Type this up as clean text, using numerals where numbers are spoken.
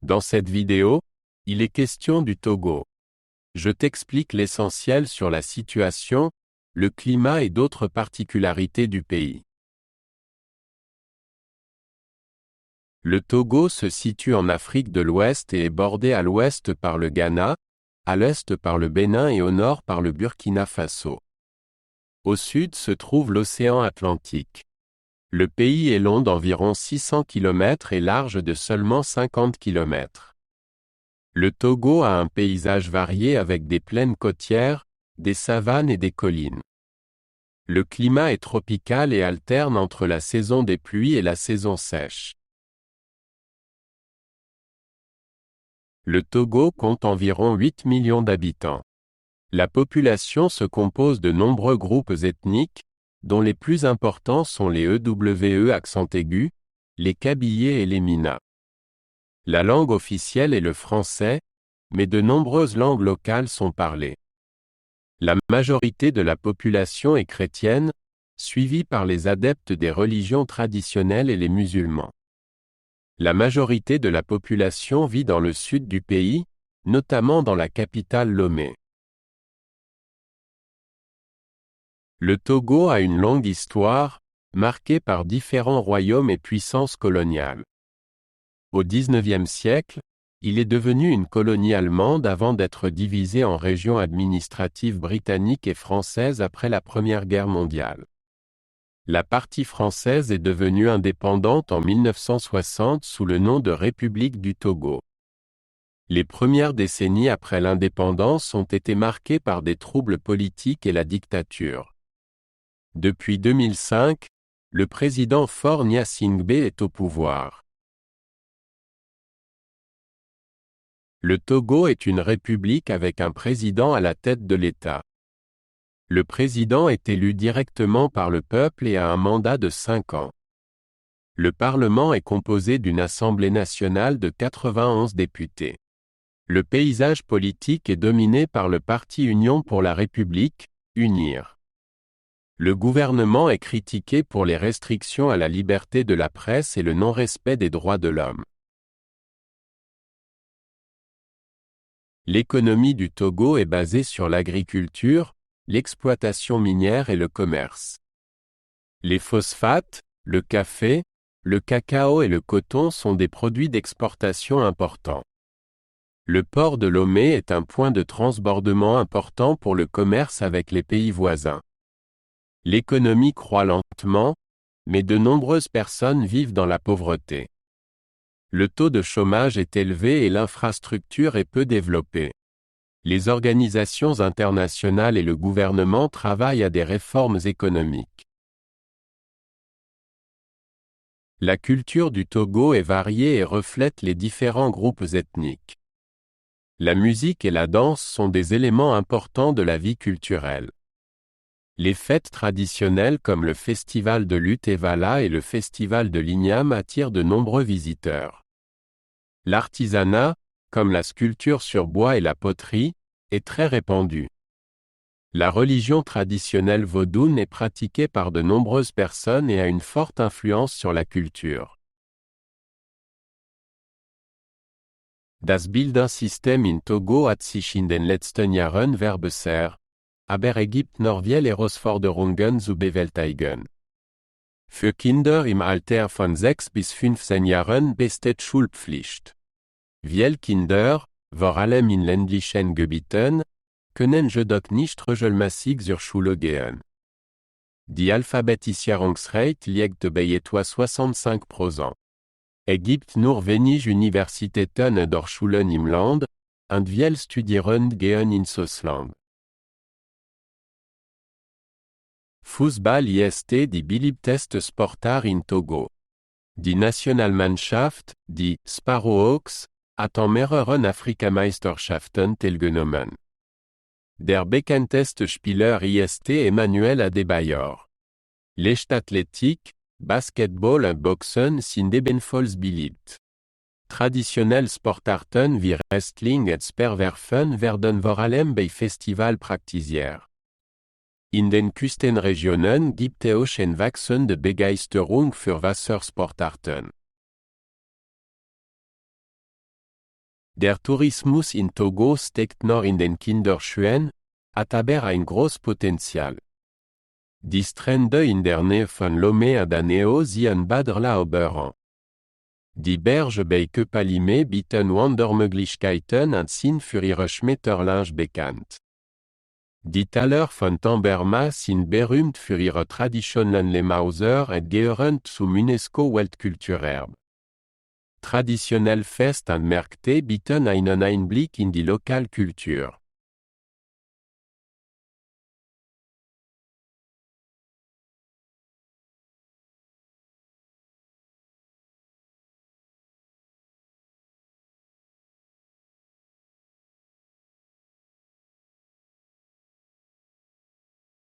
Dans cette vidéo, il est question du Togo. Je t'explique l'essentiel sur la situation, le climat et d'autres particularités du pays. Le Togo se situe en Afrique de l'Ouest et est bordé à l'ouest par le Ghana, à l'est par le Bénin et au nord par le Burkina Faso. Au sud se trouve l'océan Atlantique. Le pays est long d'environ 600 km et large de seulement 50 km. Le Togo a un paysage varié avec des plaines côtières, des savanes et des collines. Le climat est tropical et alterne entre la saison des pluies et la saison sèche. Le Togo compte environ 8 millions d'habitants. La population se compose de nombreux groupes ethniques, dont les plus importants sont les EWE accent aigu, les Kabylés et les Mina. La langue officielle est le français, mais de nombreuses langues locales sont parlées. La majorité de la population est chrétienne, suivie par les adeptes des religions traditionnelles et les musulmans. La majorité de la population vit dans le sud du pays, notamment dans la capitale Lomé. Le Togo a une longue histoire, marquée par différents royaumes et puissances coloniales. Au XIXe siècle, il est devenu une colonie allemande avant d'être divisé en régions administratives britanniques et françaises après la Première Guerre mondiale. La partie française est devenue indépendante en 1960 sous le nom de République du Togo. Les premières décennies après l'indépendance ont été marquées par des troubles politiques et la dictature. Depuis 2005, le président Faure Gnassingbé est au pouvoir. Le Togo est une république avec un président à la tête de l'État. Le président est élu directement par le peuple et a un mandat de 5 ans. Le Parlement est composé d'une Assemblée nationale de 91 députés. Le paysage politique est dominé par le parti Union pour la République, UNIR. Le gouvernement est critiqué pour les restrictions à la liberté de la presse et le non-respect des droits de l'homme. L'économie du Togo est basée sur l'agriculture, l'exploitation minière et le commerce. Les phosphates, le café, le cacao et le coton sont des produits d'exportation importants. Le port de Lomé est un point de transbordement important pour le commerce avec les pays voisins. L'économie croît lentement, mais de nombreuses personnes vivent dans la pauvreté. Le taux de chômage est élevé et l'infrastructure est peu développée. Les organisations internationales et le gouvernement travaillent à des réformes économiques. La culture du Togo est variée et reflète les différents groupes ethniques. La musique et la danse sont des éléments importants de la vie culturelle. Les fêtes traditionnelles comme le festival de Lutevala et le festival de l'Igname attirent de nombreux visiteurs. L'artisanat, comme la sculpture sur bois et la poterie, est très répandu. La religion traditionnelle vaudoune est pratiquée par de nombreuses personnes et a une forte influence sur la culture. Das Bildungssystem in Togo hat sich in den letzten Jahren verbessert, aber es gibt noch viele Herausforderungen zu bewältigen. Für Kinder im Alter von 6 bis 15 Jahren besteht Schulpflicht. Viele Kinder, vor allem in ländlichen Gebieten, können jedoch nicht regelmäßig zur Schule gehen. Die Alphabetisierungsrate liegt bei etwa 65%. Es gibt nur wenig Universitäten oder Schulen im Land, und viele Studierende gehen ins Ausland. Fußball ist die beliebteste Sportart in Togo. Die Nationalmannschaft, die Sparrowhawks, hat an mehreren Afrikameisterschaften teilgenommen. Der bekannteste Spieler ist Emmanuel Adebayor. Leichtathletik, Basketball und Boxen sind ebenfalls beliebt. Traditionelle Sportarten wie Wrestling und Speerwerfen werden vor allem bei Festivals praktiziert. In den Küstenregionen gibt es auch eine wachsende Begeisterung für Wassersportarten. Der Tourismus in Togo steckt noch in den Kinderschuhen, hat aber ein großes Potenzial. Die Strände in der Nähe von Lomé und Daneo sehen baderlaubend. Die Berge bei Köpalime bieten Wandermöglichkeiten und sind für ihre Schmetterlinge bekannt. Die Täler von Tamberma sind berühmt für ihre traditionellen Lemauser und gehören zum UNESCO-Weltkulturerbe. Traditionelle Fest und Märkte bieten einen Einblick in die Lokalkultur.